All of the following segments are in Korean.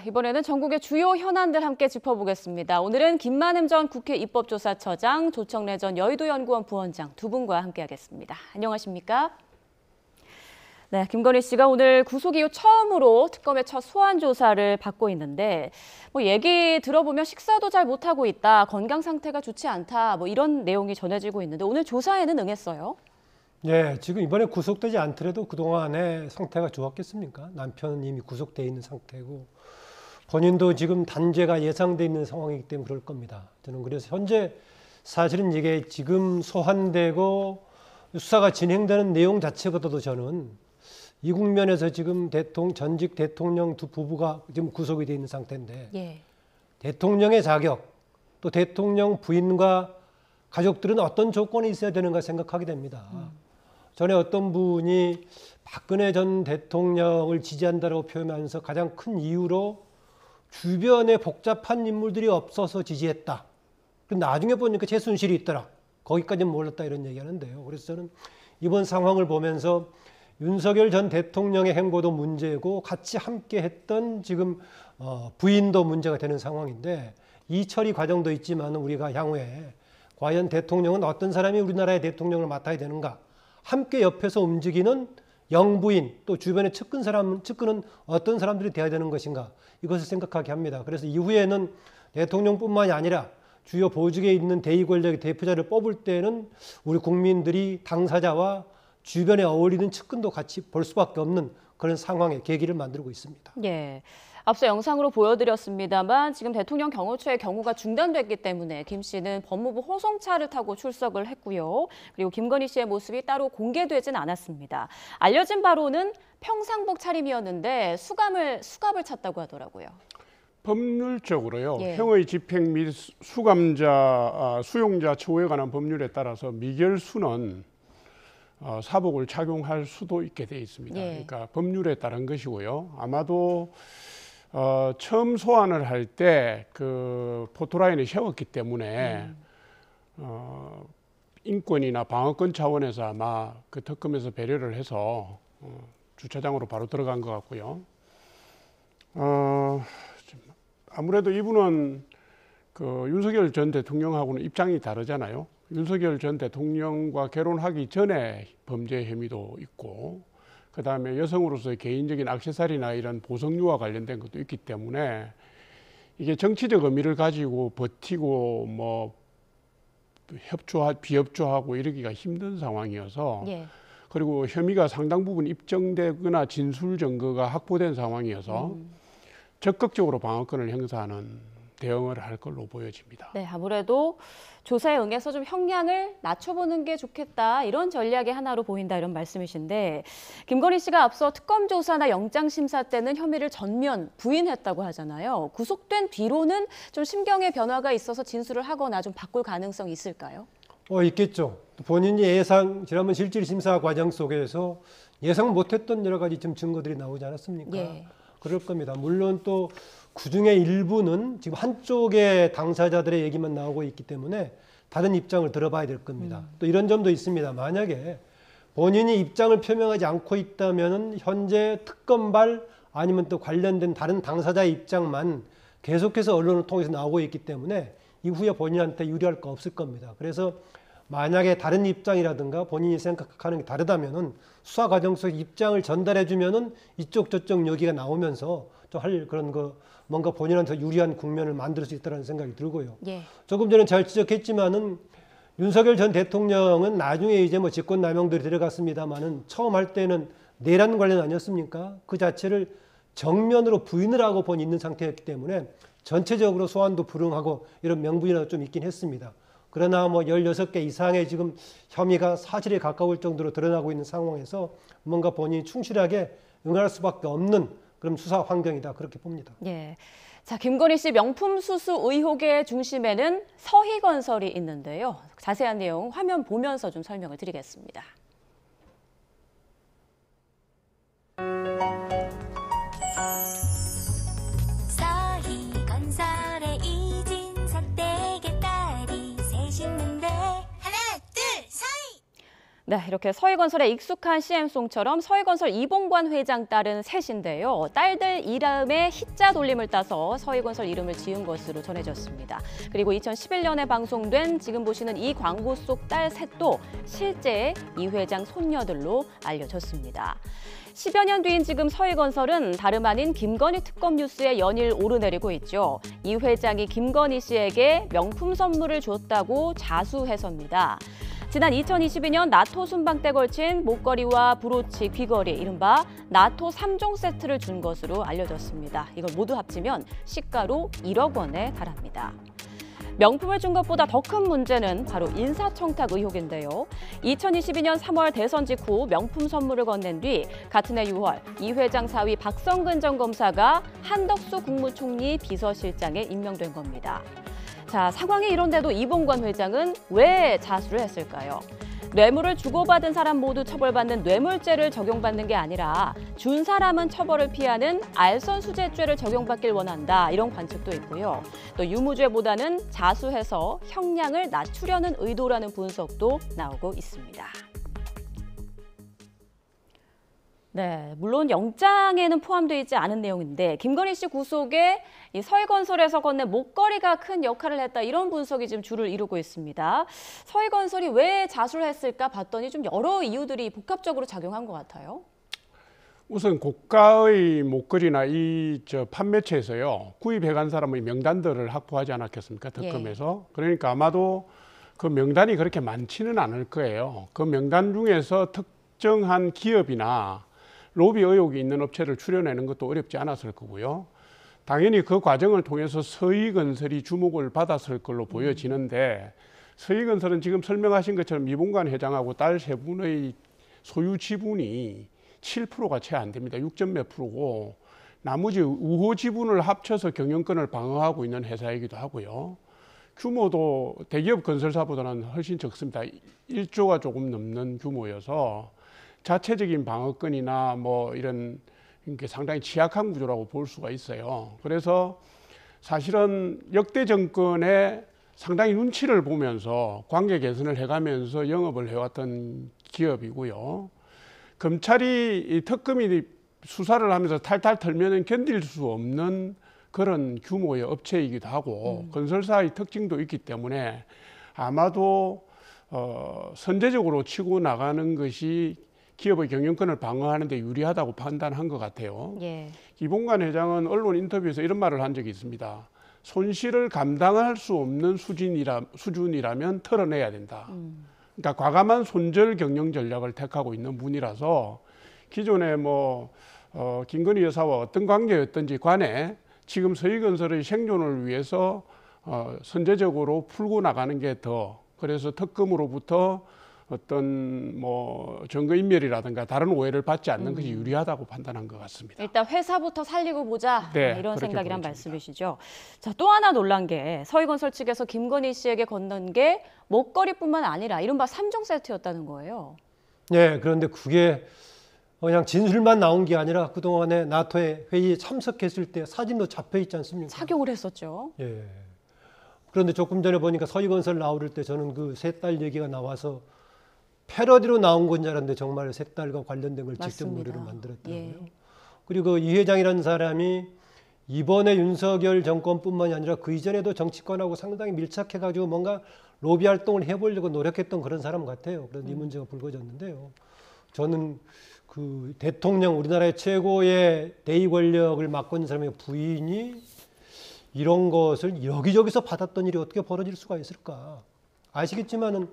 이번에는 전국의 주요 현안들 함께 짚어보겠습니다. 오늘은 김만흠 전 국회 입법조사처장, 조청래 전 여의도연구원 부원장 두 분과 함께하겠습니다. 안녕하십니까? 네, 김건희 씨가 오늘 구속 이후 처음으로 특검의 첫 소환 조사를 받고 있는데 얘기 들어보면 식사도 잘 못하고 있다, 건강 상태가 좋지 않다, 이런 내용이 전해지고 있는데 오늘 조사에는 응했어요? 예, 지금 이번에 구속되지 않더라도 그동안의 상태가 좋았겠습니까? 남편은 이미 구속돼 있는 상태고 본인도 지금 단죄가 예상돼 있는 상황이기 때문에 그럴 겁니다. 저는 그래서 현재 사실은 이게 지금 소환되고 수사가 진행되는 내용 자체보다도 저는 이 국면에서 지금 전직 대통령 두 부부가 지금 구속이 돼 있는 상태인데 예. 대통령의 자격 또 대통령 부인과 가족들은 어떤 조건이 있어야 되는가 생각하게 됩니다. 전에 어떤 분이 박근혜 전 대통령을 지지한다고 표현하면서 가장 큰 이유로 주변에 복잡한 인물들이 없어서 지지했다. 근데 나중에 보니까 최순실이 있더라. 거기까지는 몰랐다 이런 얘기하는데요. 그래서 저는 이번 상황을 보면서 윤석열 전 대통령의 행보도 문제고 같이 함께 했던 지금 부인도 문제가 되는 상황인데 이 처리 과정도 있지만 우리가 향후에 과연 대통령은 어떤 사람이 우리나라의 대통령을 맡아야 되는가? 함께 옆에서 움직이는 영부인 또 주변에 측근은 어떤 사람들이 돼야 되는 것인가? 이것을 생각하게 합니다. 그래서 이후에는 대통령뿐만이 아니라 주요 보직에 있는 대의 권력의 대표자를 뽑을 때는 우리 국민들이 당사자와 주변에 어울리는 측근도 같이 볼 수밖에 없는 그런 상황의 계기를 만들고 있습니다. 예. 앞서 영상으로 보여드렸습니다만 지금 대통령 경호처의 경호가 중단됐기 때문에 김 씨는 법무부 호송차를 타고 출석을 했고요. 그리고 김건희 씨의 모습이 따로 공개되진 않았습니다. 알려진 바로는 평상복 차림이었는데 수갑을 찼다고 하더라고요. 법률적으로요. 예. 형의 집행 및 수용자 처우에 관한 법률에 따라서 미결수는 사복을 착용할 수도 있게 돼 있습니다. 예. 그러니까 법률에 따른 것이고요. 아마도 처음 소환을 할 때 그 포토라인에 세웠기 때문에 인권이나 방어권 차원에서 아마 그 특검에서 배려를 해서 주차장으로 바로 들어간 것 같고요. 아무래도 이분은 그 윤석열 전 대통령하고는 입장이 다르잖아요. 윤석열 전 대통령과 결혼하기 전에 범죄 혐의도 있고 그다음에 여성으로서의 개인적인 액세서리나 이런 보석류와 관련된 것도 있기 때문에 이게 정치적 의미를 가지고 버티고 비협조하고 이러기가 힘든 상황이어서 예. 그리고 혐의가 상당 부분 입증되거나 진술 증거가 확보된 상황이어서 적극적으로 방어권을 행사하는 대응을 할 걸로 보여집니다. 네, 아무래도 조사에 응해서 좀 형량을 낮춰보는 게 좋겠다, 이런 전략의 하나로 보인다, 이런 말씀이신데 김건희 씨가 앞서 특검 조사나 영장 심사 때는 혐의를 전면 부인했다고 하잖아요. 구속된 뒤로는 좀 심경의 변화가 있어서 진술을 하거나 좀 바꿀 가능성이 있을까요? 있겠죠. 본인이 지난번 실질 심사 과정 속에서 예상 못했던 여러 가지 좀 증거들이 나오지 않았습니까? 예. 그럴 겁니다. 물론 또 그중에 일부는 지금 한쪽의 당사자들의 얘기만 나오고 있기 때문에 다른 입장을 들어봐야 될 겁니다. 또 이런 점도 있습니다. 만약에 본인이 입장을 표명하지 않고 있다면 현재 특검발 아니면 또 관련된 다른 당사자의 입장만 계속해서 언론을 통해서 나오고 있기 때문에 이후에 본인한테 유리할 거 없을 겁니다. 그래서 만약에 다른 입장이라든가 본인이 생각하는 게 다르다면은 수사 과정 속에 입장을 전달해 주면은 이쪽 저쪽 여기가 나오면서 또 할 그런 뭔가 본인한테 유리한 국면을 만들 수 있다는 생각이 들고요. 예. 조금 전에 잘 지적했지만은 윤석열 전 대통령은 나중에 이제 직권남용들이 들어갔습니다만은 처음 할 때는 내란 관련 아니었습니까? 그 자체를 정면으로 부인을 하고 있는 상태였기 때문에 전체적으로 소환도 불응하고 이런 명분이라도 좀 있긴 했습니다. 그러나 16개 이상의 지금 혐의가 사실에 가까울 정도로 드러나고 있는 상황에서 뭔가 본인이 충실하게 응할 수밖에 없는 그런 수사 환경이다, 그렇게 봅니다. 예. 자, 김건희 씨 명품 수수 의혹의 중심에는 서희건설이 있는데요. 자세한 내용 화면 보면서 좀 설명을 드리겠습니다. 서희건설의 이진석 댁의 딸이 셋 있는데 하나, 둘, 서희! 네, 이렇게 서희건설의 익숙한 CM송처럼 서희건설 이봉관 회장 딸은 셋인데요. 딸들 이름에 희자 돌림을 따서 서희건설 이름을 지은 것으로 전해졌습니다. 그리고 2011년에 방송된 지금 보시는 이 광고 속 딸 셋도 실제 이 회장 손녀들로 알려졌습니다. 10여 년 뒤인 지금 서희건설은 다름 아닌 김건희 특검 뉴스에 연일 오르내리고 있죠. 이 회장이 김건희 씨에게 명품 선물을 줬다고 자수해서입니다. 지난 2022년 나토 순방 때 걸친 목걸이와 브로치, 귀걸이, 이른바 나토 3종 세트를 준 것으로 알려졌습니다. 이걸 모두 합치면 시가로 1억 원에 달합니다. 명품을 준 것보다 더 큰 문제는 바로 인사청탁 의혹인데요. 2022년 3월 대선 직후 명품 선물을 건넨 뒤 같은 해 6월 이 회장 사위 박성근 전 검사가 한덕수 국무총리 비서실장에 임명된 겁니다. 자, 상황이 이런데도 이봉관 회장은 왜 자수를 했을까요? 뇌물을 주고받은 사람 모두 처벌받는 뇌물죄를 적용받는 게 아니라 준 사람은 처벌을 피하는 알선수재죄를 적용받길 원한다, 이런 관측도 있고요. 또 유무죄보다는 자수해서 형량을 낮추려는 의도라는 분석도 나오고 있습니다. 네, 물론 영장에는 포함되어 있지 않은 내용인데 김건희 씨 구속에 이 서희건설에서 건넨 목걸이가 큰 역할을 했다, 이런 분석이 지금 주를 이루고 있습니다. 서희건설이 왜 자수를 했을까 봤더니 좀 여러 이유들이 복합적으로 작용한 것 같아요. 우선 고가의 목걸이나 이 판매처에서요, 구입해간 사람의 명단들을 확보하지 않았겠습니까? 특검에서. 그러니까 아마도 그 명단이 그렇게 많지는 않을 거예요. 그 명단 중에서 특정한 기업이나 로비 의혹이 있는 업체를 추려내는 것도 어렵지 않았을 거고요. 당연히 그 과정을 통해서 서희건설이 주목을 받았을 걸로 보여지는데, 서희건설은 지금 설명하신 것처럼 이봉관 회장하고 딸 세 분의 소유 지분이 7%가 채 안 됩니다. 6점 몇 프로고, 나머지 우호 지분을 합쳐서 경영권을 방어하고 있는 회사이기도 하고요. 규모도 대기업 건설사보다는 훨씬 적습니다. 1조가 조금 넘는 규모여서 자체적인 방어권이나 뭐 이런 게 상당히 취약한 구조라고 볼 수가 있어요. 그래서 사실은 역대 정권에 상당히 눈치를 보면서 관계 개선을 해가면서 영업을 해왔던 기업이고요. 검찰이 이 특검이 수사를 하면서 탈탈 털면은 견딜 수 없는 그런 규모의 업체이기도 하고 건설사의 특징도 있기 때문에 아마도 선제적으로 치고 나가는 것이 기업의 경영권을 방어하는 데 유리하다고 판단한 것 같아요. 예. 이봉관 회장은 언론 인터뷰에서 이런 말을 한 적이 있습니다. 손실을 감당할 수 없는 수준이라면 털어내야 된다. 그러니까 과감한 손절 경영 전략을 택하고 있는 분이라서 기존에 김건희 여사와 어떤 관계였든지 간에 지금 서희건설의 생존을 위해서 선제적으로 풀고 나가는 게 더, 그래서 특검으로부터 어떤 증거인멸이라든가 다른 오해를 받지 않는 것이 유리하다고 판단한 것 같습니다. 일단 회사부터 살리고 보자, 네, 이런 생각이란 보여집니다. 말씀이시죠. 자, 또 하나 놀란 게 서희건설 측에서 김건희 씨에게 건넨 게 목걸이뿐만 아니라 이른바 3종 세트였다는 거예요. 네, 그런데 그게 그냥 진술만 나온 게 아니라 그동안에 나토의 회의에 참석했을 때 사진도 잡혀 있지 않습니까? 착용을 했었죠. 예. 그런데 조금 전에 보니까 서희건설 나올 때 저는 그 세 딸 얘기가 나와서 패러디로 나온 건 줄 알았는데 정말 세 딸과 관련된 걸 직접 맞습니다. 노래로 만들었더라고요. 예. 그리고 이 회장이라는 사람이 이번에 윤석열 정권뿐만이 아니라 그 이전에도 정치권하고 상당히 밀착해가지고 뭔가 로비 활동을 해보려고 노력했던 그런 사람 같아요. 그런데 이 문제가 불거졌는데요. 저는 그 대통령, 우리나라의 최고의 대의 권력을 맡고 있는 사람의 부인이 이런 것을 여기저기서 받았던 일이 어떻게 벌어질 수가 있을까? 아시겠지만은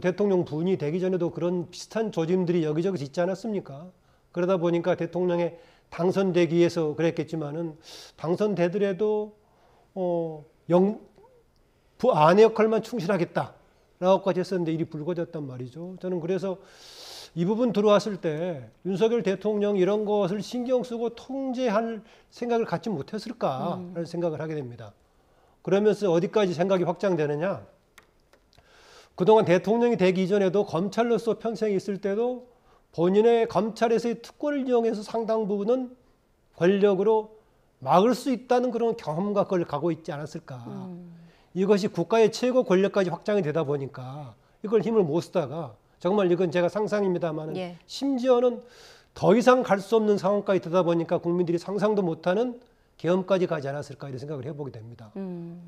대통령 부인이 되기 전에도 그런 비슷한 조짐들이 여기저기서 있지 않았습니까? 그러다 보니까 대통령에 당선되기 위해서 그랬겠지만은 당선되더라도 아내 역할만 충실하겠다라고까지 했었는데 일이 불거졌단 말이죠. 저는 그래서 이 부분 들어왔을 때 윤석열 대통령 이런 것을 신경 쓰고 통제할 생각을 갖지 못했을까라는 생각을 하게 됩니다. 그러면서 어디까지 생각이 확장되느냐? 그동안 대통령이 되기 이전에도 검찰로서 평생에 있을 때도 본인의 검찰에서의 특권을 이용해서 상당 부분은 권력으로 막을 수 있다는 그런 경험과 그걸 갖고 있지 않았을까. 이것이 국가의 최고 권력까지 확장이 되다 보니까 이걸 힘을 못 쓰다가 정말 이건 제가 상상입니다만 예. 심지어는 더 이상 갈 수 없는 상황까지 되다 보니까 국민들이 상상도 못하는 계엄까지 가지 않았을까 이런 생각을 해보게 됩니다.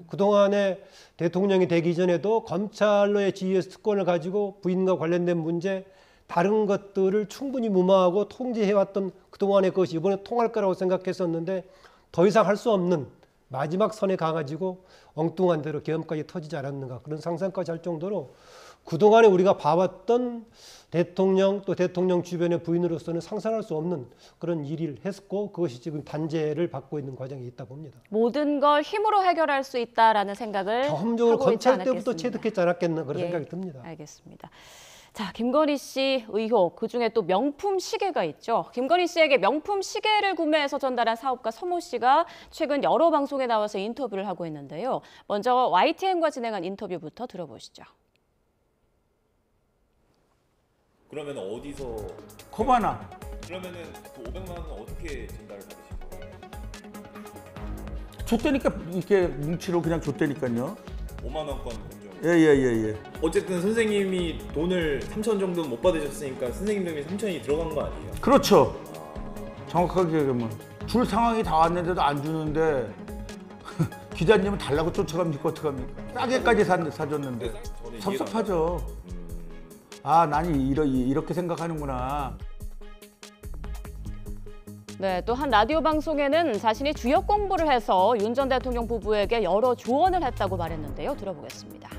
그동안에 대통령이 되기 전에도 검찰로의 지휘에서 특권을 가지고 부인과 관련된 문제 다른 것들을 충분히 무마하고 통제해왔던 그동안의 것이 이번에 통할 거라고 생각했었는데 더 이상 할 수 없는 마지막 선에 가가지고 엉뚱한 대로 계엄까지 터지지 않았는가 그런 상상까지 할 정도로 그동안에 우리가 봐왔던 대통령 또 대통령 주변의 부인으로서는 상상할 수 없는 그런 일을 했고 그것이 지금 단죄를 받고 있는 과정에 있다 봅니다. 모든 걸 힘으로 해결할 수 있다라는 생각을 경험적으로 하고 있지 검찰 때부터 않았겠습니까? 체득했지 않았겠나 그런 예, 생각이 듭니다. 알겠습니다. 자, 김건희 씨 의혹, 그중에 또 명품 시계가 있죠. 김건희 씨에게 명품 시계를 구매해서 전달한 사업가 서모 씨가 최근 여러 방송에 나와서 인터뷰를 하고 있는데요. 먼저 YTN과 진행한 인터뷰부터 들어보시죠. 그러면 어디서 코바나. 그러면은 그 500만 원은 어떻게 전달을 받으신 거예요? 줬대니까 이렇게 뭉치로 그냥 줬대니까요. 5만 원권 공정. 예예예. 어쨌든 선생님이 돈을 3천 정도는 못 받으셨으니까 선생님 돈이 3천이 들어간 거 아니에요? 그렇죠. 정확하게 얘기하면 줄 상황이 다 왔는데도 안 주는데 기자님은 달라고 쫓아갑니까 어떡합니까? 싸게까지 사줬는데 저는 섭섭하죠. 아, 난 이렇게 생각하는구나. 네, 또 한 라디오 방송에는 자신이 주역 공부를 해서 윤 전 대통령 부부에게 여러 조언을 했다고 말했는데요. 들어보겠습니다.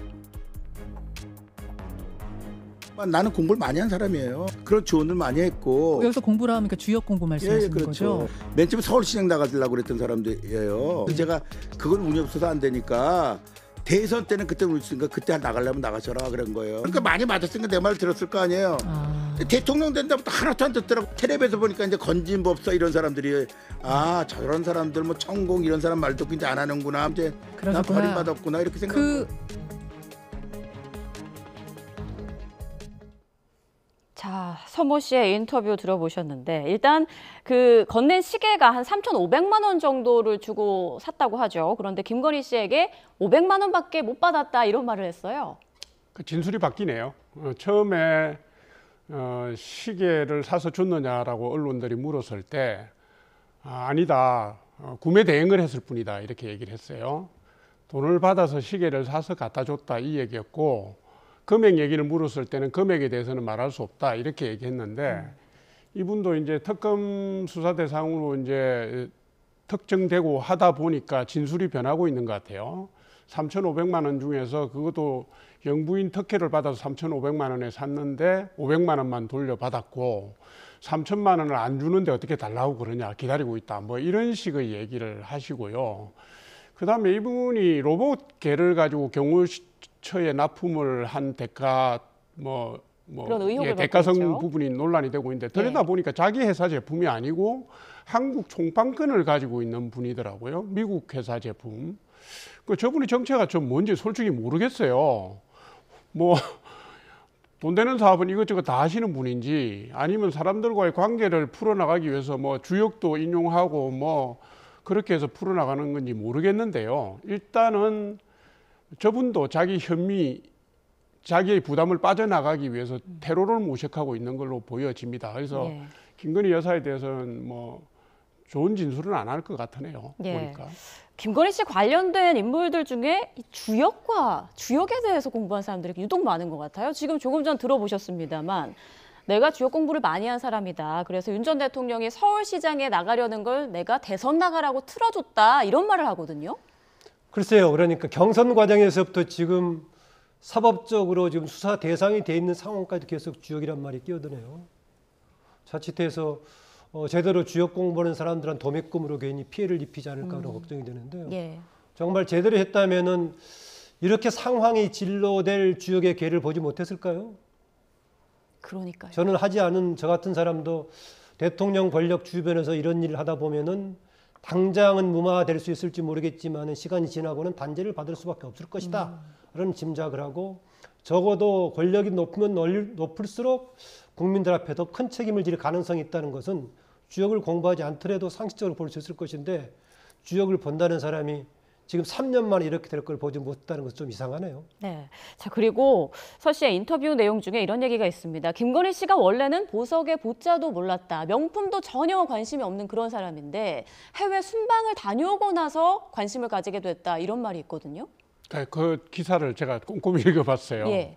나는 공부를 많이 한 사람이에요. 그런 조언을 많이 했고. 여기서 공부를 하면 주역 공부 말씀하시는 그렇죠. 거죠? 맨 처음에 서울시장 나가려고 그랬던 사람들이에요. 제가 그건 운이 없어서 안 되니까 대선 때는 그때 운이 있으니까 그때 나가려면 나가셔라 그런 거예요. 그러니까 많이 맞았으니까 내 말 들었을 거 아니에요. 대통령 된다부터 하나도 안 듣더라고. 텔레비에서 보니까 이제 건진법사 이런 사람들이 아 저런 사람들 뭐 천공 이런 사람 말 듣고 이제 안 하는구나. 이제 나 그러셨구나. 버림받았구나 이렇게 생각해요. 자, 서모 씨의 인터뷰 들어보셨는데 일단 그 건넨 시계가 한 3,500만 원 정도를 주고 샀다고 하죠. 그런데 김건희 씨에게 500만 원밖에 못 받았다 이런 말을 했어요. 그 진술이 바뀌네요. 처음에 시계를 사서 줬느냐라고 언론들이 물었을 때 아니다. 구매 대행을 했을 뿐이다. 이렇게 얘기를 했어요. 돈을 받아서 시계를 사서 갖다 줬다 이 얘기였고 금액 얘기를 물었을 때는 금액에 대해서는 말할 수 없다 이렇게 얘기했는데 이분도 이제 특검 수사 대상으로 이제 특정되고 하다 보니까 진술이 변하고 있는 것 같아요. 3,500만 원 중에서 그것도 영부인 특혜를 받아서 3,500만 원에 샀는데 500만 원만 돌려받았고 3천만 원을 안 주는데 어떻게 달라고 그러냐 기다리고 있다 뭐 이런 식의 얘기를 하시고요. 그다음에 이분이 로봇 개를 가지고 경호처에 납품을 한 대가 그런 의혹을 대가성 받고 있죠. 부분이 논란이 되고 있는데 들여다 보니까 자기 회사 제품이 아니고 한국 총판권을 가지고 있는 분이더라고요. 미국 회사 제품. 그 저분이 정체가 좀 뭔지 솔직히 모르겠어요. 뭐 돈 되는 사업은 이것저것 다 하시는 분인지 아니면 사람들과의 관계를 풀어나가기 위해서 뭐 주역도 인용하고 뭐 그렇게 해서 풀어나가는 건지 모르겠는데요. 일단은 저분도 자기 혐의, 자기의 부담을 빠져나가기 위해서 테러를 모색하고 있는 걸로 보여집니다. 그래서 예. 김건희 여사에 대해서는 뭐 좋은 진술은 안 할 것 같으네요. 예. 보니까. 김건희 씨 관련된 인물들 중에 이 주역에 대해서 공부한 사람들이 유독 많은 것 같아요. 지금 조금 전 들어보셨습니다만 내가 주역 공부를 많이 한 사람이다. 그래서 윤 전 대통령이 서울시장에 나가려는 걸 내가 대선 나가라고 틀어줬다. 이런 말을 하거든요. 글쎄요. 그러니까 경선 과정에서부터 지금 사법적으로 지금 수사 대상이 돼 있는 상황까지 계속 주역이란 말이 끼어드네요. 자칫해서 제대로 주역 공부하는 사람들은 도매금으로 괜히 피해를 입히지 않을까 그런 걱정이 되는데요. 예. 정말 제대로 했다면은 이렇게 상황이 진로될 주역의 기회를 보지 못했을까요? 그러니까요. 저는 하지 않은 저 같은 사람도 대통령 권력 주변에서 이런 일을 하다 보면은 당장은 무마될 수 있을지 모르겠지만 시간이 지나고는 단죄를 받을 수밖에 없을 것이다. 라는 짐작을 하고 적어도 권력이 높으면 높을수록 국민들 앞에 더 큰 책임을 질 가능성이 있다는 것은 주역을 공부하지 않더라도 상식적으로 볼 수 있을 것인데 주역을 본다는 사람이 지금 3년 만에 이렇게 될 걸 보지 못했다는 것은 좀 이상하네요. 네. 자, 그리고 서 씨의 인터뷰 내용 중에 이런 얘기가 있습니다. 김건희 씨가 원래는 보석의 보자도 몰랐다. 명품도 전혀 관심이 없는 그런 사람인데 해외 순방을 다녀오고 나서 관심을 가지게 됐다. 이런 말이 있거든요. 그 기사를 제가 꼼꼼히 읽어봤어요. 예.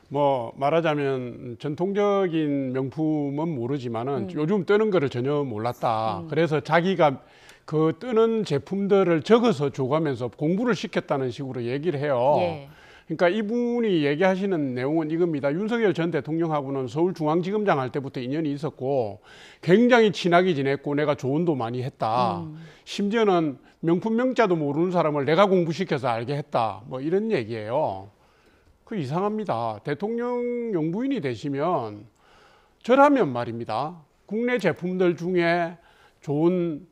뭐 말하자면 전통적인 명품은 모르지만은 요즘 뜨는 거를 전혀 몰랐다. 그래서 자기가 그 뜨는 제품들을 적어서 줘가면서 공부를 시켰다는 식으로 얘기를 해요. 예. 그러니까 이분이 얘기하시는 내용은 이겁니다. 윤석열 전 대통령하고는 서울중앙지검장 할 때부터 인연이 있었고 굉장히 친하게 지냈고 내가 조언도 많이 했다. 심지어는 명품 명자도 모르는 사람을 내가 공부시켜서 알게 했다. 뭐 이런 얘기예요. 그 이상합니다. 대통령 용부인이 되시면 저라면 말입니다. 국내 제품들 중에 좋은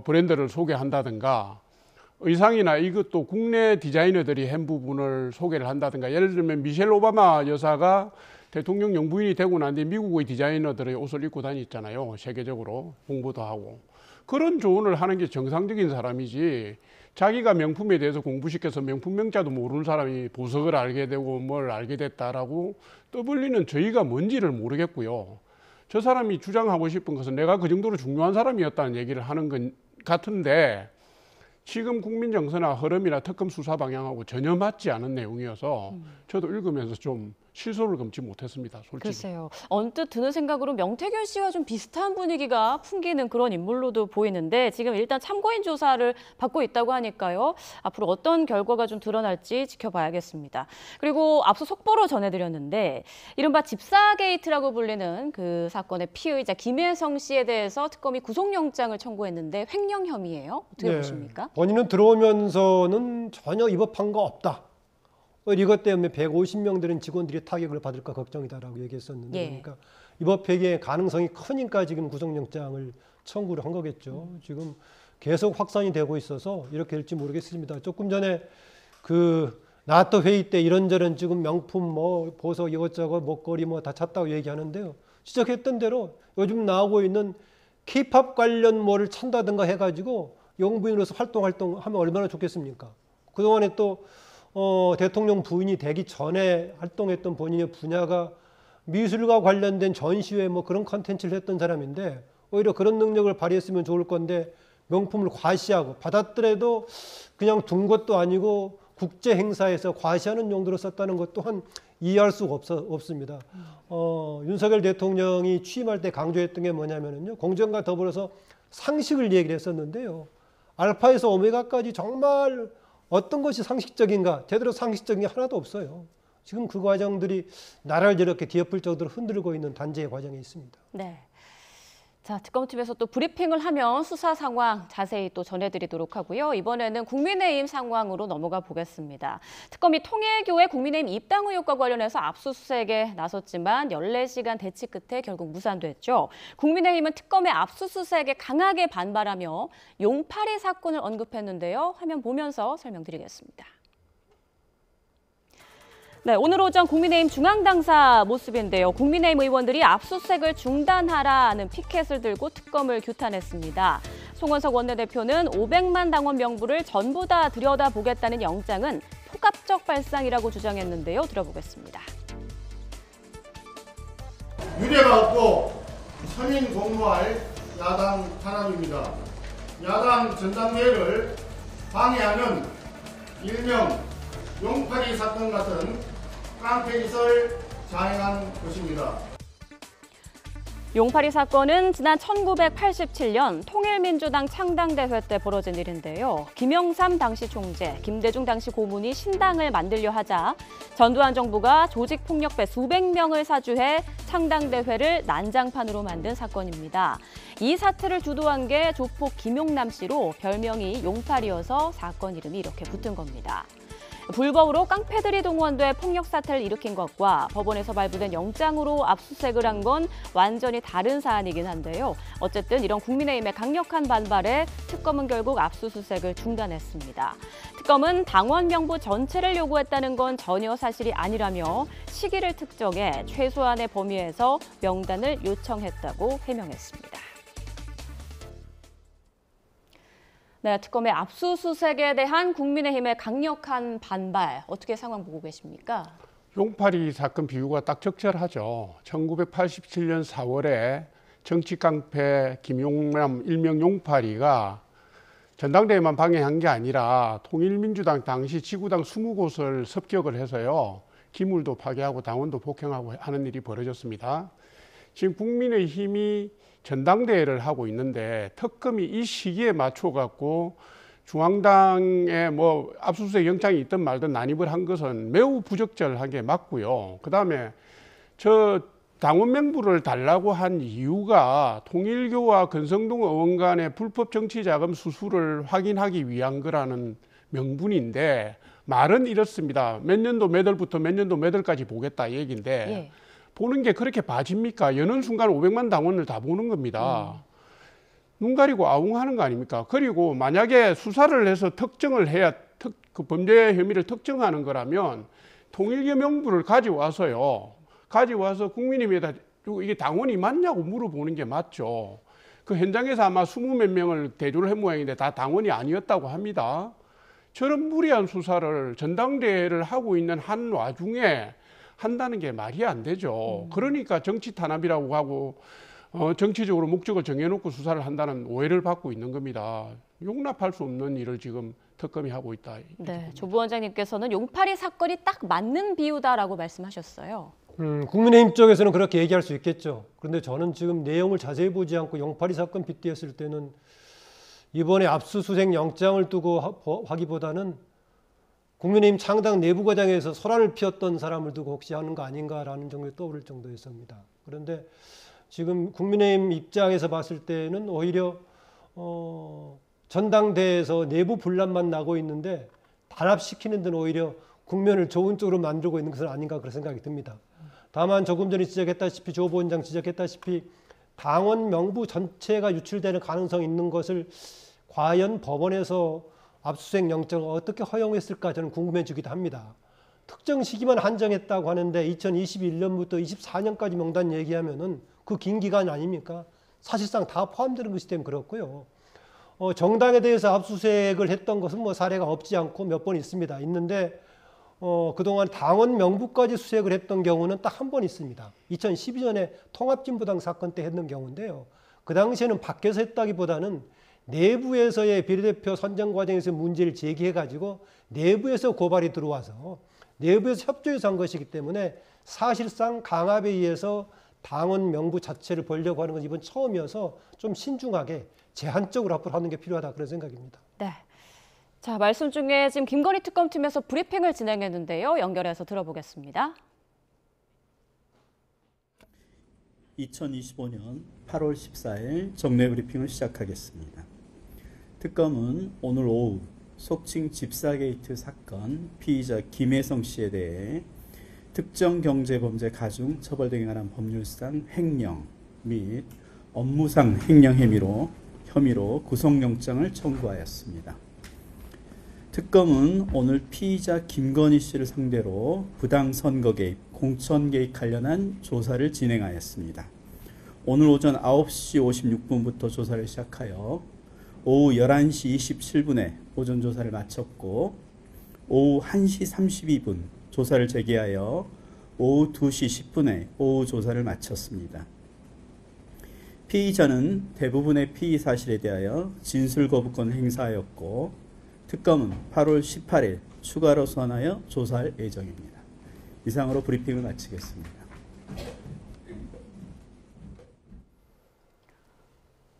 브랜드를 소개한다든가 의상이나 이것도 국내 디자이너들이 한 부분을 소개를 한다든가 예를 들면 미셸 오바마 여사가 대통령 용부인이 되고 난 뒤 미국의 디자이너들의 옷을 입고 다녔잖아요. 세계적으로 홍보도 하고. 그런 조언을 하는 게 정상적인 사람이지 자기가 명품에 대해서 공부시켜서 명품 명자도 모르는 사람이 보석을 알게 되고 뭘 알게 됐다라고 떠벌리는 저희가 뭔지를 모르겠고요. 저 사람이 주장하고 싶은 것은 내가 그 정도로 중요한 사람이었다는 얘기를 하는 것 같은데 지금 국민 정서나 흐름이나 특검 수사 방향하고 전혀 맞지 않은 내용이어서 저도 읽으면서 좀 실소를 금치 못했습니다. 솔직히. 글쎄요. 언뜻 드는 생각으로 명태균 씨와 좀 비슷한 분위기가 풍기는 그런 인물로도 보이는데 지금 일단 참고인 조사를 받고 있다고 하니까요. 앞으로 어떤 결과가 좀 드러날지 지켜봐야겠습니다. 그리고 앞서 속보로 전해드렸는데 이른바 집사 게이트라고 불리는 그 사건의 피의자 김혜성 씨에 대해서 특검이 구속영장을 청구했는데 횡령 혐의예요. 어떻게 보십니까? 본인은 들어오면서는 전혀 위법한 거 없다. 이것 때문에 150명 되는 직원들이 타격을 받을까 걱정이다라고 얘기했었는데 예. 그러니까 위법 폐기의 가능성이 크니까 지금 구속영장을 청구를 한 거겠죠. 지금 계속 확산이 되고 있어서 이렇게 될지 모르겠습니다. 조금 전에 그 나토 회의 때 이런저런 지금 명품 보석 이것저것 목걸이 다 찾다고 얘기하는데요. 지적했던 대로 요즘 나오고 있는 K-팝 관련 뭐를 찬다든가 해가지고 용부인으로서 활동하면 얼마나 좋겠습니까? 그동안에 또 대통령 부인이 되기 전에 활동했던 본인의 분야가 미술과 관련된 전시회 그런 컨텐츠를 했던 사람인데 오히려 그런 능력을 발휘했으면 좋을 건데 명품을 과시하고 받았더라도 그냥 둔 것도 아니고 국제 행사에서 과시하는 용도로 썼다는 것 또한 이해할 수가 없습니다. 윤석열 대통령이 취임할 때 강조했던 게 뭐냐면요. 공정과 더불어서 상식을 얘기를 했었는데요. 알파에서 오메가까지 정말 어떤 것이 상식적인가? 제대로 상식적인 게 하나도 없어요. 지금 그 과정들이 나라를 이렇게 뒤엎을 정도로 흔들고 있는 단죄의 과정에 있습니다. 네. 자, 특검팀에서 또 브리핑을 하면 수사 상황 자세히 또 전해드리도록 하고요. 이번에는 국민의힘 상황으로 넘어가 보겠습니다. 특검이 통일교회 국민의힘 입당 의혹과 관련해서 압수수색에 나섰지만 14시간 대치 끝에 결국 무산됐죠. 국민의힘은 특검의 압수수색에 강하게 반발하며 용파리 사건을 언급했는데요. 화면 보면서 설명드리겠습니다. 네, 오늘 오전 국민의힘 중앙당사 모습인데요. 국민의힘 의원들이 압수수색을 중단하라는 피켓을 들고 특검을 규탄했습니다. 송원석 원내대표는 500만 당원 명부를 전부 다 들여다보겠다는 영장은 폭압적 발상이라고 주장했는데요. 들어보겠습니다. 유례가 없고 선인 공모할 야당 탄압입니다. 야당 전당대회를 방해하는 일명 용파리 사건 같은 깡패짓을 자행한 것입니다. 용파리 사건은 지난 1987년 통일민주당 창당대회 때 벌어진 일인데요. 김영삼 당시 총재, 김대중 당시 고문이 신당을 만들려 하자 전두환 정부가 조직폭력배 수백 명을 사주해 창당대회를 난장판으로 만든 사건입니다. 이 사태를 주도한 게 조폭 김용남 씨로 별명이 용파리여서 사건 이름이 이렇게 붙은 겁니다. 불법으로 깡패들이 동원돼 폭력 사태를 일으킨 것과 법원에서 발부된 영장으로 압수수색을 한 건 완전히 다른 사안이긴 한데요. 어쨌든 이런 국민의힘의 강력한 반발에 특검은 결국 압수수색을 중단했습니다. 특검은 당원 명부 전체를 요구했다는 건 전혀 사실이 아니라며 시기를 특정해 최소한의 범위에서 명단을 요청했다고 해명했습니다. 네, 특검의 압수수색에 대한 국민의힘의 강력한 반발, 어떻게 상황 보고 계십니까? 용파리 사건 비유가 딱 적절하죠. 1987년 4월에 정치 깡패 김용남 일명 용파리가 전당대회만 방해한 게 아니라 통일민주당 당시 지구당 20곳을 습격을 해서요. 기물도 파괴하고 당원도 폭행하고 하는 일이 벌어졌습니다. 지금 국민의힘이 전당대회를 하고 있는데 특검이 이 시기에 맞춰갖고 중앙당에 뭐 압수수색 영장이 있든 말든 난입을 한 것은 매우 부적절하게 맞고요. 그다음에 저 당원 명부를 달라고 한 이유가 통일교와 권성동 의원 간의 불법 정치자금 수수를 확인하기 위한 거라는 명분인데 말은 이렇습니다. 몇 년도 몇 월부터 몇 년도 몇 월까지 보겠다 얘기인데 예. 보는 게 그렇게 봐집니까? 여는 순간 500만 당원을 다 보는 겁니다. 눈 가리고 아웅하는 거 아닙니까? 그리고 만약에 수사를 해서 특정을 해야 그 범죄 혐의를 특정하는 거라면 통일교 명부를 가져와서 국민의힘에다 이게 당원이 맞냐고 물어보는 게 맞죠. 그 현장에서 아마 20몇 명을 대조를 한 모양인데 다 당원이 아니었다고 합니다. 저런 무리한 수사를 전당대회를 하고 있는 한 와중에 한다는 게 말이 안 되죠. 그러니까 정치 탄압이라고 하고 정치적으로 목적을 정해놓고 수사를 한다는 오해를 받고 있는 겁니다. 용납할 수 없는 일을 지금 특검이 하고 있다. 네, 조 부원장님께서는 용파리 사건이 딱 맞는 비유다라고 말씀하셨어요. 국민의힘 쪽에서는 그렇게 얘기할 수 있겠죠. 그런데 저는 지금 내용을 자세히 보지 않고 용파리 사건 빗대었을 때는 이번에 압수수색 영장을 두고 하기보다는 국민의힘 창당 내부 과정에서 소란을 피웠던 사람을 두고 혹시 하는 거 아닌가라는 정도에 떠오를 정도였습니다. 그런데 지금 국민의힘 입장에서 봤을 때는 오히려 전당대회에서 내부 분란만 나고 있는데 단합시키는 데는 오히려 국면을 좋은 쪽으로 만들고 있는 것은 아닌가 그런 생각이 듭니다. 다만 조금 전에 지적했다시피 조 부원장 지적했다시피 당원 명부 전체가 유출되는 가능성이 있는 것을 과연 법원에서 압수수색 영장을 어떻게 허용했을까 저는 궁금해지기도 합니다. 특정 시기만 한정했다고 하는데 2021년부터 24년까지 명단 얘기하면은 그 긴 기간 아닙니까? 사실상 다 포함되는 것이 때문에 그렇고요. 정당에 대해서 압수수색을 했던 것은 뭐 사례가 없지 않고 몇 번 있습니다. 있는데 그동안 당원 명부까지 수색을 했던 경우는 딱 한 번 있습니다. 2012년에 통합진보당 사건 때 했는 경우인데요. 그 당시에는 밖에서 했다기보다는 내부에서의 비례대표 선정 과정에서 문제를 제기해가지고 내부에서 고발이 들어와서 내부에서 협조해서 한 것이기 때문에 사실상 강압에 의해서 당원 명부 자체를 벌려고 하는 건 이번 처음이어서 좀 신중하게 제한적으로 앞으로 하는 게 필요하다 그런 생각입니다. 네. 자, 말씀 중에 지금 김건희 특검팀에서 브리핑을 진행했는데요. 연결해서 들어보겠습니다. 2025년 8월 14일 정례 브리핑을 시작하겠습니다. 특검은 오늘 오후 속칭 집사게이트 사건 피의자 김혜성 씨에 대해 특정경제범죄 가중 처벌 등에 관한 법률상 횡령 및 업무상 횡령 혐의로 구속영장을 청구하였습니다. 특검은 오늘 피의자 김건희 씨를 상대로 부당선거 개입, 공천 개입 관련한 조사를 진행하였습니다. 오늘 오전 9시 56분부터 조사를 시작하여 오후 11시 27분에 오전 조사를 마쳤고 오후 1시 32분 조사를 재개하여 오후 2시 10분에 오후 조사를 마쳤습니다. 피의자는 대부분의 피의 사실에 대하여 진술 거부권을 행사하였고 특검은 8월 18일 추가로 소환하여 조사할 예정입니다. 이상으로 브리핑을 마치겠습니다.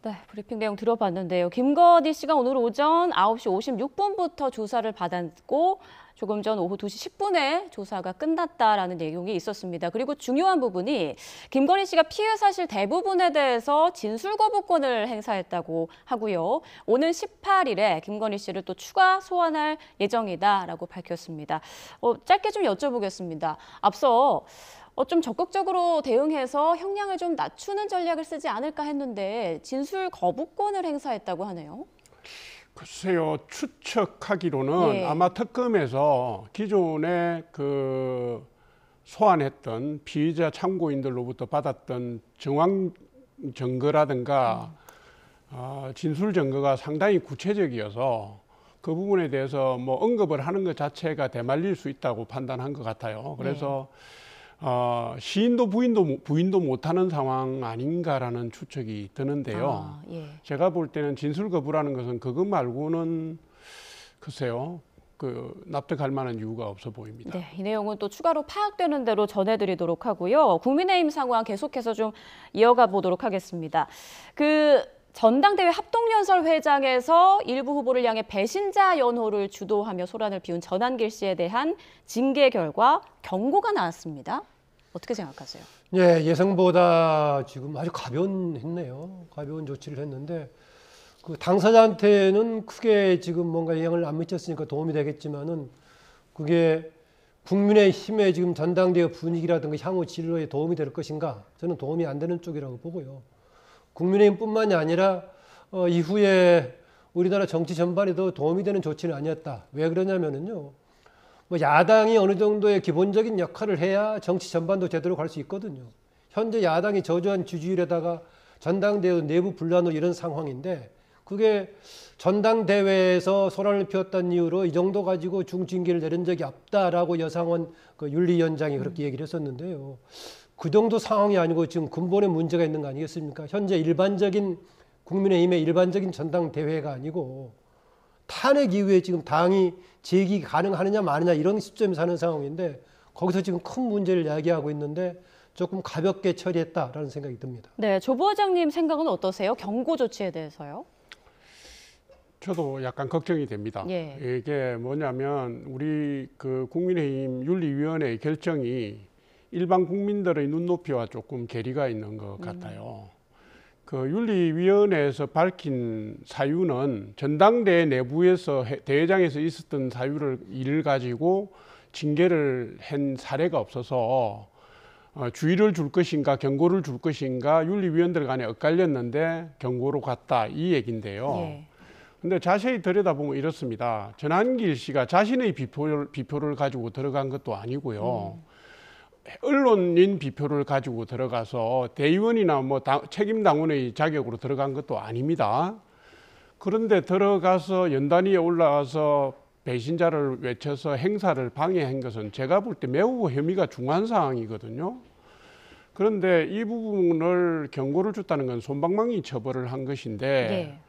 네, 브리핑 내용 들어봤는데요. 김건희 씨가 오늘 오전 9시 56분부터 조사를 받았고 조금 전 오후 2시 10분에 조사가 끝났다라는 내용이 있었습니다. 그리고 중요한 부분이 김건희 씨가 피해 사실 대부분에 대해서 진술 거부권을 행사했다고 하고요. 오는 18일에 김건희 씨를 또 추가 소환할 예정이다라고 밝혔습니다. 짧게 좀 여쭤보겠습니다. 앞서 좀 적극적으로 대응해서 형량을 좀 낮추는 전략을 쓰지 않을까 했는데 진술 거부권을 행사했다고 하네요. 글쎄요, 추측하기로는 예. 아마 특검에서 기존에 그 소환했던 피의자 참고인들로부터 받았던 정황 증거라든가 진술 증거가 상당히 구체적이어서 그 부분에 대해서 뭐 언급을 하는 것 자체가 대말릴 수 있다고 판단한 것 같아요. 그래서 시인도 부인도 못하는 상황 아닌가라는 추측이 드는데요. 제가 볼 때는 진술 거부라는 것은 그것 말고는 글쎄요. 납득할 만한 이유가 없어 보입니다. 네, 이 내용은 또 추가로 파악되는 대로 전해드리도록 하고요. 국민의힘 상황 계속해서 좀 이어가 보도록 하겠습니다. 전당대회 합동연설회장에서 일부 후보를 향해 배신자 연호를 주도하며 소란을 피운 전한길 씨에 대한 징계 결과 경고가 나왔습니다. 어떻게 생각하세요? 예, 예상보다 지금 아주 가벼웠네요. 가벼운 조치를 했는데 당사자한테는 크게 지금 뭔가 영향을 안 미쳤으니까 도움이 되겠지만은 그게 국민의힘의 지금 전당대회 분위기라든가 향후 진로에 도움이 될 것인가? 저는 도움이 안 되는 쪽이라고 보고요. 국민의힘뿐만이 아니라 이후에 우리나라 정치 전반에도 도움이 되는 조치는 아니었다. 왜 그러냐면은요. 야당이 어느 정도의 기본적인 역할을 해야 정치 전반도 제대로 갈 수 있거든요. 현재 야당이 저조한 지지율에다가 전당대회 내부 분란으로 이런 상황인데 그게 전당대회에서 소란을 피웠다는 이유로 이 정도 가지고 중징계를 내린 적이 없다라고 여상원 윤리위원장이 그렇게 얘기를 했었는데요. 그 정도 상황이 아니고 지금 근본에 문제가 있는 거 아니겠습니까? 현재 일반적인 국민의힘의 일반적인 전당대회가 아니고 탄핵 이후에 지금 당이 재기 가능하느냐 마느냐 이런 시점에서 하는 상황인데 거기서 지금 큰 문제를 야기하고 있는데 조금 가볍게 처리했다라는 생각이 듭니다. 네, 조 부회장님 생각은 어떠세요? 경고 조치에 대해서요? 저도 약간 걱정이 됩니다. 이게 뭐냐면 우리 국민의힘 윤리위원회의 결정이 일반 국민들의 눈높이와 조금 괴리가 있는 것 같아요. 윤리위원회에서 밝힌 사유는 전당대회 내부에서 대회장에서 있었던 일을 가지고 징계를 한 사례가 없어서 주의를 줄 것인가 경고를 줄 것인가 윤리위원들 간에 엇갈렸는데 경고로 갔다 이 얘기인데요. 근데 자세히 들여다보면 이렇습니다. 전한길 씨가 자신의 비표를 가지고 들어간 것도 아니고요. 언론인 비표를 가지고 들어가서 대의원이나 책임 당원의 자격으로 들어간 것도 아닙니다. 그런데 들어가서 연단위에 올라가서 배신자를 외쳐서 행사를 방해한 것은 제가 볼 때 매우 혐의가 중한 사항이거든요. 그런데 이 부분을 경고를 줬다는 건 솜방망이 처벌을 한 것인데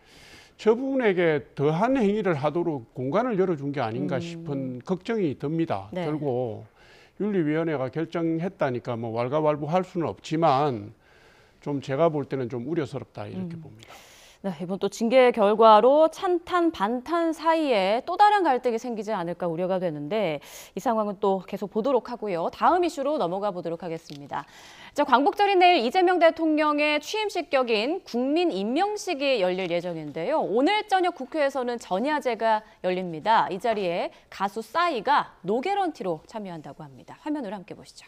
저분에게 더한 행위를 하도록 공간을 열어준 게 아닌가 싶은 걱정이 듭니다. 들고 윤리위원회가 결정했다니까 왈가왈부할 수는 없지만 좀 제가 볼 때는 좀 우려스럽다 이렇게 봅니다. 네, 이번 또 징계 결과로 찬탄 반탄 사이에 또 다른 갈등이 생기지 않을까 우려가 되는데 이 상황은 또 계속 보도록 하고요. 다음 이슈로 넘어가 보도록 하겠습니다. 자, 광복절인 내일 이재명 대통령의 취임식 격인 국민 임명식이 열릴 예정인데요. 오늘 저녁 국회에서는 전야제가 열립니다. 이 자리에 가수 싸이가 노게런티로 참여한다고 합니다. 화면으로 함께 보시죠.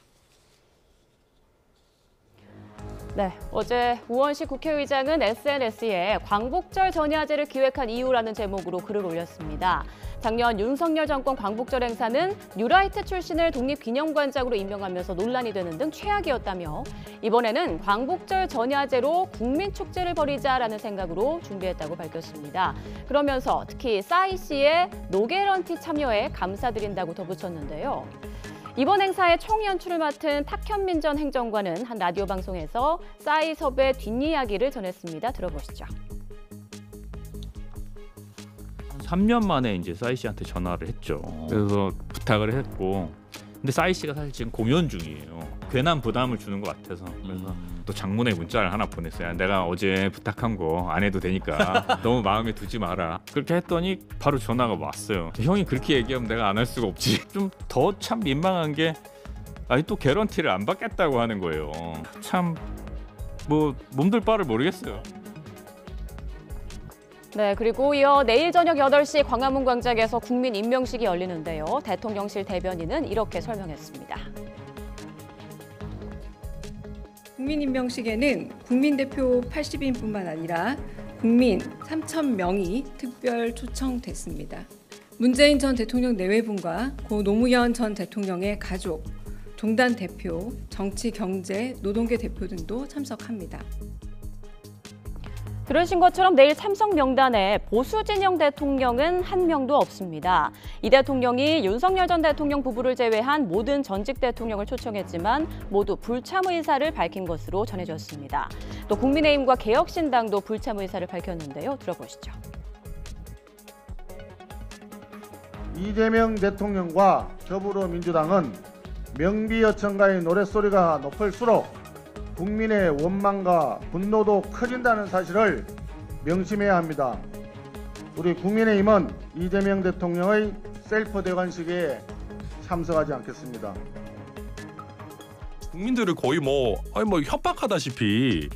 네, 어제 우원식 국회의장은 SNS에 광복절 전야제를 기획한 이유라는 제목으로 글을 올렸습니다. 작년 윤석열 정권 광복절 행사는 뉴라이트 출신을 독립기념관장으로 임명하면서 논란이 되는 등 최악이었다며 이번에는 광복절 전야제로 국민축제를 벌이자라는 생각으로 준비했다고 밝혔습니다. 그러면서 특히 싸이 씨의 노게런티 참여에 감사드린다고 덧붙였는데요. 이번 행사의 총연출을 맡은 탁현민 전 행정관은 한 라디오 방송에서 싸이 섭외 뒷이야기를 전했습니다. 들어보시죠. 3년 만에 이제 싸이 씨한테 전화를 했죠. 그래서 부탁을 했고, 근데 싸이 씨가 사실 지금 공연 중이에요. 괜한 부담을 주는 것 같아서 그래서 또 장문의 문자를 하나 보냈어요. 내가 어제 부탁한 거 안 해도 되니까 너무 마음에 두지 마라. 그렇게 했더니 바로 전화가 왔어요. 형이 그렇게 얘기하면 내가 안 할 수가 없지. 좀 더 참 민망한 게 아니 또 개런티를 안 받겠다고 하는 거예요. 참 몸둘 바를 모르겠어요. 네, 그리고 이어 내일 저녁 8시 광화문 광장에서 국민 임명식이 열리는데요. 대통령실 대변인은 이렇게 설명했습니다. 국민 임명식에는 국민 대표 80인뿐만 아니라 국민 3,000명이 특별 초청됐습니다. 문재인 전 대통령 내외분과 고 노무현 전 대통령의 가족, 종단 대표, 정치, 경제, 노동계 대표 등도 참석합니다. 그러신 것처럼 내일 참석 명단에 보수 진영 대통령은 한 명도 없습니다. 이 대통령이 윤석열 전 대통령 부부를 제외한 모든 전직 대통령을 초청했지만 모두 불참 의사를 밝힌 것으로 전해졌습니다. 또 국민의힘과 개혁신당도 불참 의사를 밝혔는데요. 들어보시죠. 이재명 대통령과 더불어민주당은 명비여천가의 노랫소리가 높을수록 국민의 원망과 분노도 커진다는 사실을 명심해야 합니다. 우리 국민의힘은 이재명 대통령의 셀프 대관식에 참석하지 않겠습니다. 국민들을 거의 협박하다시피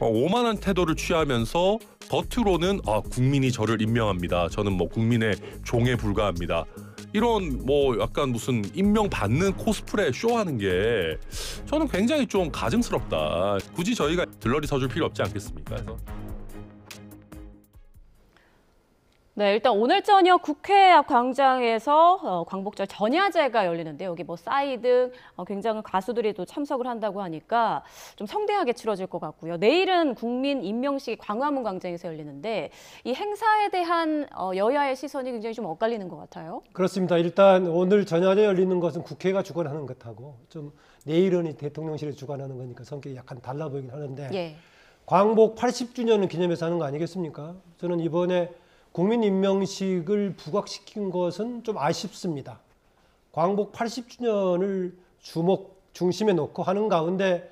오만한 태도를 취하면서 겉으로는 국민이 저를 임명합니다. 저는 국민의 종에 불과합니다. 이런 약간 무슨 임명받는 코스프레 쇼하는 게 저는 굉장히 좀 가증스럽다. 굳이 저희가 들러리 서줄 필요 없지 않겠습니까? 그래서 네, 일단 오늘 저녁 국회 앞 광장에서 광복절 전야제가 열리는데 여기 사이드 굉장히 가수들이 또 참석을 한다고 하니까 좀 성대하게 치러질 것 같고요. 내일은 국민 임명식이 광화문 광장에서 열리는데 이 행사에 대한 여야의 시선이 굉장히 좀 엇갈리는 것 같아요. 그렇습니다. 일단 오늘 전야제 열리는 것은 국회가 주관하는 것하고 좀 내일은 이 대통령실이 주관하는 거니까 성격이 약간 달라 보이긴 하는데 예. 광복 80주년을 기념해서 하는 거 아니겠습니까? 저는 이번에 국민 임명식을 부각시킨 것은 좀 아쉽습니다. 광복 80주년을 중심에 놓고 하는 가운데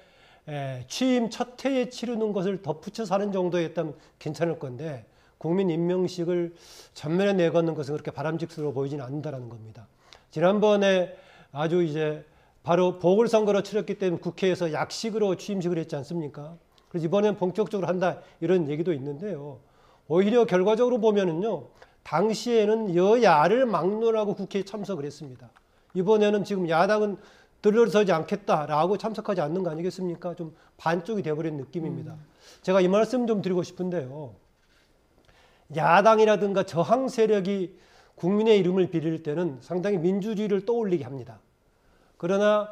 취임 첫 해에 치르는 것을 덧붙여서 하는 정도였다면 괜찮을 건데 국민 임명식을 전면에 내걸는 것은 그렇게 바람직스러워 보이지는 않는다는 겁니다. 지난번에 아주 바로 보궐선거로 치렀기 때문에 국회에서 약식으로 취임식을 했지 않습니까? 그래서 이번엔 본격적으로 한다 이런 얘기도 있는데요. 오히려 결과적으로 보면은요, 당시에는 여야를 막론하고 국회에 참석을 했습니다. 이번에는 지금 야당은 들러서지 않겠다라고 참석하지 않는 거 아니겠습니까? 좀 반쪽이 돼버린 느낌입니다. 제가 이 말씀 좀 드리고 싶은데요. 야당이라든가 저항 세력이 국민의 이름을 빌릴 때는 상당히 민주주의를 떠올리게 합니다. 그러나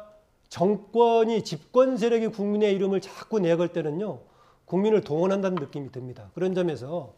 정권이 집권 세력이 국민의 이름을 자꾸 내걸 때는요. 국민을 동원한다는 느낌이 듭니다. 그런 점에서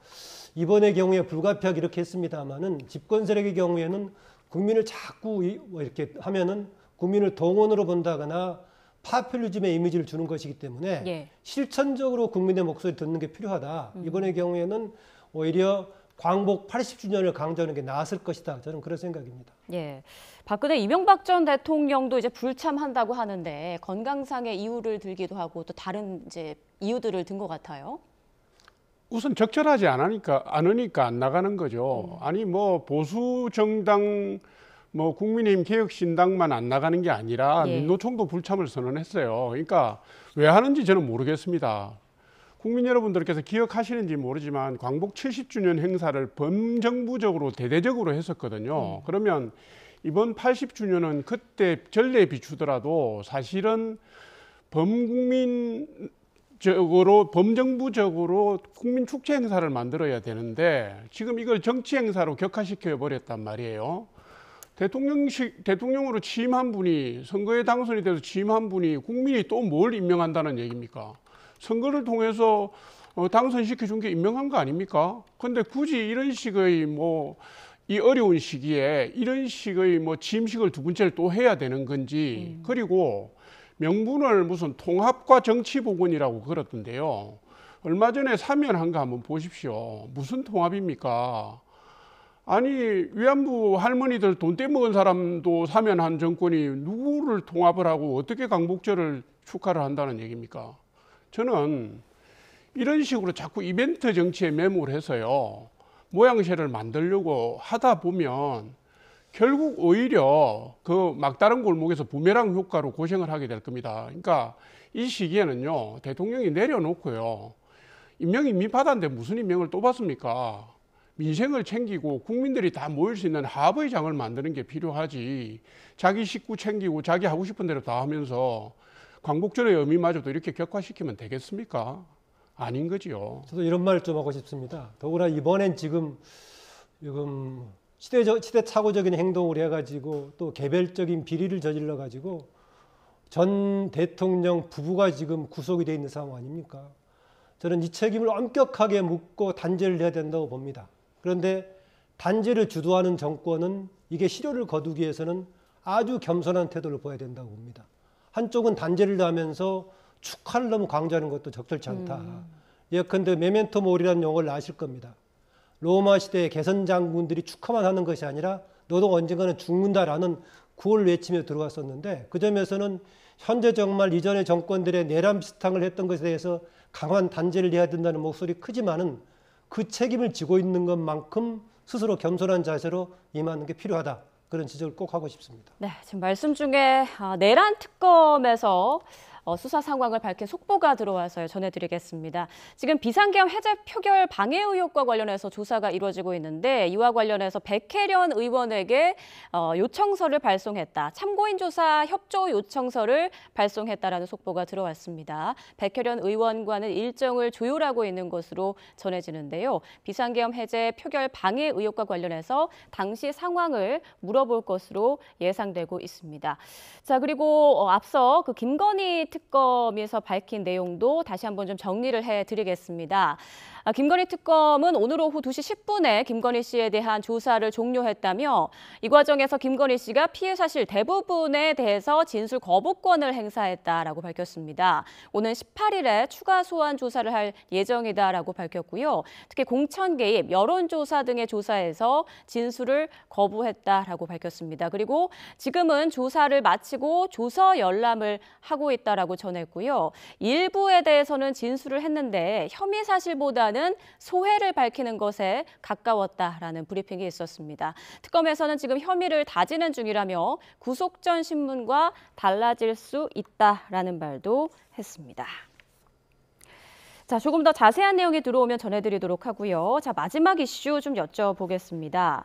이번의 경우에 불가피하게 이렇게 했습니다마는 집권 세력의 경우에는 국민을 자꾸 이렇게 하면은 국민을 동원으로 본다거나 파퓰리즘의 이미지를 주는 것이기 때문에 예. 실천적으로 국민의 목소리 듣는 게 필요하다. 이번의 경우에는 오히려 광복 80주년을 강조하는 게 나았을 것이다. 저는 그런 생각입니다. 예, 박근혜 이명박 전 대통령도 이제 불참한다고 하는데 건강상의 이유를 들기도 하고 또 다른 이유들을 든 것 같아요. 우선 적절하지 않으니까 안 나가는 거죠. 아니 보수 정당 국민의힘 개혁신당만 안 나가는 게 아니라 예. 민노총도 불참을 선언했어요. 그러니까 왜 하는지 저는 모르겠습니다. 국민 여러분들께서 기억하시는지 모르지만 광복 70주년 행사를 범정부적으로 대대적으로 했었거든요. 그러면 이번 80주년은 그때 전례에 비추더라도 사실은 범정부적으로 국민 축제 행사를 만들어야 되는데 지금 이걸 정치 행사로 격화시켜 버렸단 말이에요. 대통령으로 취임한 분이 선거에 당선이 돼서 취임한 분이 국민이 또 뭘 임명한다는 얘기입니까? 선거를 통해서 당선시켜 준 게 임명한 거 아닙니까? 근데 굳이 이런 식의 이 어려운 시기에 이런 식의 취임식을 두 번째를 또 해야 되는 건지 그리고 명분을 무슨 통합과 정치복원이라고 그랬던데요. 얼마 전에 사면한 거 한번 보십시오. 무슨 통합입니까? 아니 위안부 할머니들 돈 떼먹은 사람도 사면한 정권이 누구를 통합을 하고 어떻게 광복절을 축하를 한다는 얘기입니까? 저는 이런 식으로 자꾸 이벤트 정치에 매몰해서요. 모양새를 만들려고 하다 보면 결국 오히려 그 막다른 골목에서 부메랑 효과로 고생을 하게 될 겁니다. 그러니까 이 시기에는요. 대통령이 내려놓고요. 임명이 이미 받았는데 무슨 임명을 또 받습니까? 민생을 챙기고 국민들이 다 모일 수 있는 합의 장을 만드는 게 필요하지. 자기 식구 챙기고 자기 하고 싶은 대로 다 하면서 광복절의 의미마저도 이렇게 격화시키면 되겠습니까? 아닌 거지요. 저도 이런 말 좀 하고 싶습니다. 더구나 이번엔 지금 시대착오적인 행동을 해가지고 또 개별적인 비리를 저질러가지고 전 대통령 부부가 지금 구속이 돼 있는 상황 아닙니까? 저는 이 책임을 엄격하게 묻고 단죄를 해야 된다고 봅니다. 그런데 단죄를 주도하는 정권은 이게 실효를 거두기 위해서는 아주 겸손한 태도를 보여야 된다고 봅니다. 한쪽은 단죄를 하면서 축하를 너무 강조하는 것도 적절치 않다. 예컨대 메멘토 모리라는 용어를 아실 겁니다. 로마 시대의 개선 장군들이 축하만 하는 것이 아니라 너도 언젠가는 죽는다라는 구호를 외치며 들어왔었는데 그 점에서는 현재 정말 이전의 정권들의 내란 비슷한 걸 했던 것에 대해서 강한 단죄를 해야 된다는 목소리 크지만은 그 책임을 지고 있는 것만큼 스스로 겸손한 자세로 임하는 게 필요하다. 그런 지적을 꼭 하고 싶습니다. 네, 지금 말씀 중에 내란 특검에서 수사 상황을 밝힌 속보가 들어와서 전해드리겠습니다. 지금 비상계엄 해제 표결 방해 의혹과 관련해서 조사가 이루어지고 있는데 이와 관련해서 백혜련 의원에게 요청서를 발송했다. 참고인 조사 협조 요청서를 발송했다라는 속보가 들어왔습니다. 백혜련 의원과는 일정을 조율하고 있는 것으로 전해지는데요. 비상계엄 해제 표결 방해 의혹과 관련해서 당시 상황을 물어볼 것으로 예상되고 있습니다. 자, 그리고 앞서 그 김건희 특검에서 밝힌 내용도 다시 한번 좀 정리를 해드리겠습니다. 김건희 특검은 오늘 오후 2시 10분에 김건희 씨에 대한 조사를 종료했다며 이 과정에서 김건희 씨가 피해 사실 대부분에 대해서 진술 거부권을 행사했다라고 밝혔습니다. 오는 18일에 추가 소환 조사를 할 예정이다라고 밝혔고요. 특히 공천 개입, 여론조사 등의 조사에서 진술을 거부했다라고 밝혔습니다. 그리고 지금은 조사를 마치고 조서 열람을 하고 있다라고 전했고요. 일부에 대해서는 진술을 했는데 혐의 사실보다는 소회를 밝히는 것에 가까웠다라는 브리핑이 있었습니다. 특검에서는 지금 혐의를 다지는 중이라며 구속 전 신문과 달라질 수 있다라는 말도 했습니다. 자, 조금 더 자세한 내용이 들어오면 전해드리도록 하고요. 자, 마지막 이슈 좀 여쭤보겠습니다.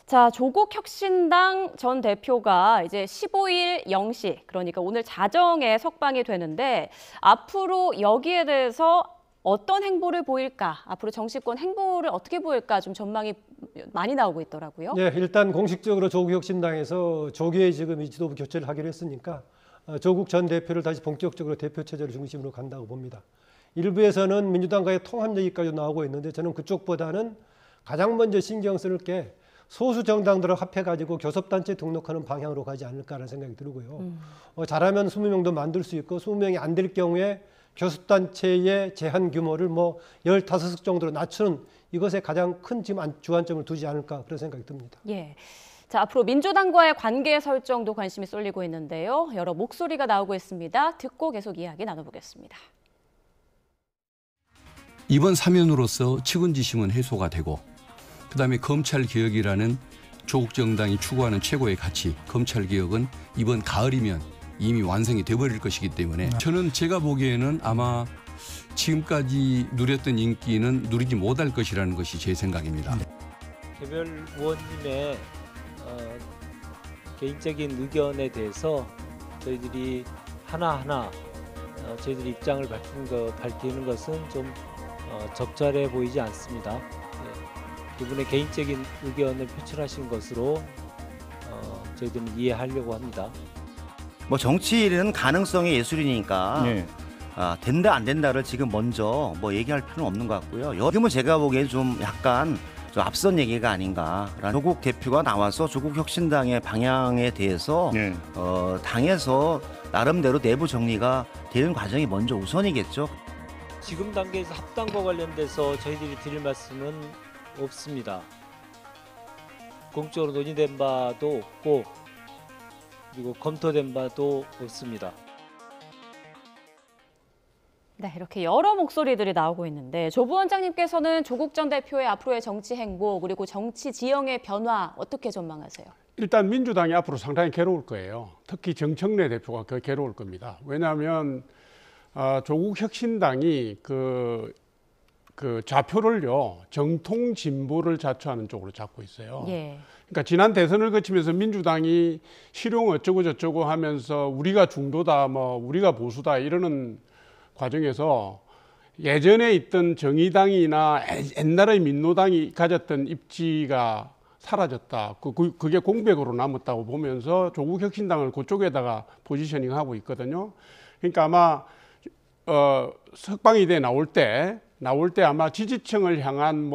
자, 조국혁신당 전 대표가 이제 15일 0시, 그러니까 오늘 자정에 석방이 되는데 앞으로 여기에 대해서 어떤 행보를 보일까? 앞으로 정치권 행보를 어떻게 보일까? 좀 전망이 많이 나오고 있더라고요. 네, 일단 공식적으로 조국혁신당에서 조기에 지금 이 지도부 교체를 하기로 했으니까 조국 전 대표를 다시 본격적으로 대표 체제를 중심으로 간다고 봅니다. 일부에서는 민주당과의 통합 얘기까지 나오고 있는데 저는 그쪽보다는 가장 먼저 신경 쓸 게 소수 정당들을 합해가지고 교섭단체 등록하는 방향으로 가지 않을까라는 생각이 들고요. 잘하면 20명도 만들 수 있고 20명이 안 될 경우에 교섭단체의 제한 규모를 15석 정도로 낮추는 이것에 가장 큰 지금 주안점을 두지 않을까 그런 생각이 듭니다. 예. 자, 앞으로 민주당과의 관계 설정도 관심이 쏠리고 있는데요. 여러 목소리가 나오고 있습니다. 듣고 계속 이야기 나눠보겠습니다. 이번 사면으로서 측은지심은 해소가 되고 그다음에 검찰개혁이라는 조국 정당이 추구하는 최고의 가치, 검찰개혁은 이번 가을이면 이미 완성이 돼버릴 것이기 때문에 저는 제가 보기에는 아마 지금까지 누렸던 인기는 누리지 못할 것이라는 것이 제 생각입니다. 개별 의원님의 개인적인 의견에 대해서 저희들이 하나하나 저희들이 입장을 밝히는 것은 좀 적절해 보이지 않습니다. 이분의 개인적인 의견을 표출하신 것으로 저희들은 이해하려고 합니다. 뭐 정치는 가능성의 예술이니까 된다 안 된다를 지금 먼저 얘기할 필요는 없는 것 같고요. 지금은 제가 보기엔 좀 약간 좀 앞선 얘기가 아닌가라는 조국 대표가 나와서 조국 혁신당의 방향에 대해서 당에서 나름대로 내부 정리가 되는 과정이 먼저 우선이겠죠. 지금 단계에서 합당과 관련돼서 저희들이 드릴 말씀은 없습니다. 공적으로 논의된 바도 없고 그리고 검토된 바도 없습니다. 네, 이렇게 여러 목소리들이 나오고 있는데 조 부원장님께서는 조국 전 대표의 앞으로의 정치 행보 그리고 정치 지형의 변화 어떻게 전망하세요? 일단 민주당이 앞으로 상당히 괴로울 거예요. 특히 정청래 대표가 괴로울 겁니다. 왜냐하면 조국 혁신당이 그 좌표를요 정통 진보를 자처하는 쪽으로 잡고 있어요. 예. 그러니까 지난 대선을 거치면서 민주당이 실용 어쩌고 저쩌고 하면서 우리가 중도다, 우리가 보수다 이러는 과정에서 예전에 있던 정의당이나 옛날의 민노당이 가졌던 입지가 사라졌다. 그게 공백으로 남았다고 보면서 조국 혁신당을 그쪽에다가 포지셔닝하고 있거든요. 그러니까 아마 석방이대 나올 때 아마 지지층을 향한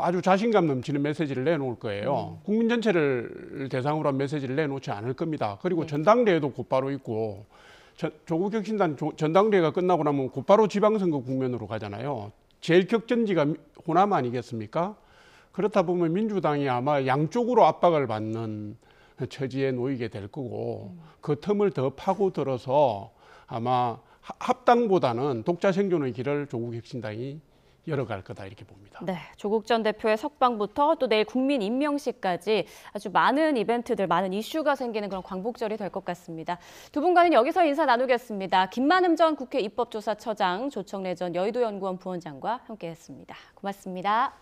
아주 자신감 넘치는 메시지를 내놓을 거예요. 국민 전체를 대상으로 한 메시지를 내놓지 않을 겁니다. 그리고 전당대회도 곧바로 있고 조국 혁신단 전당대회가 끝나고 나면 곧바로 지방선거 국면으로 가잖아요. 제일 격전지가 호남 아니겠습니까? 그렇다 보면 민주당이 아마 양쪽으로 압박을 받는 처지에 놓이게 될 거고 그 틈을 더 파고들어서 아마 합당보다는 독자 생존의 길을 조국 혁신당이 열어갈 거다 이렇게 봅니다. 네, 조국 전 대표의 석방부터 또 내일 국민 임명식까지 아주 많은 이벤트들, 많은 이슈가 생기는 그런 광복절이 될 것 같습니다. 두 분과는 여기서 인사 나누겠습니다. 김만흠 전 국회 입법조사처장, 조청래 전 여의도연구원 부원장과 함께했습니다. 고맙습니다.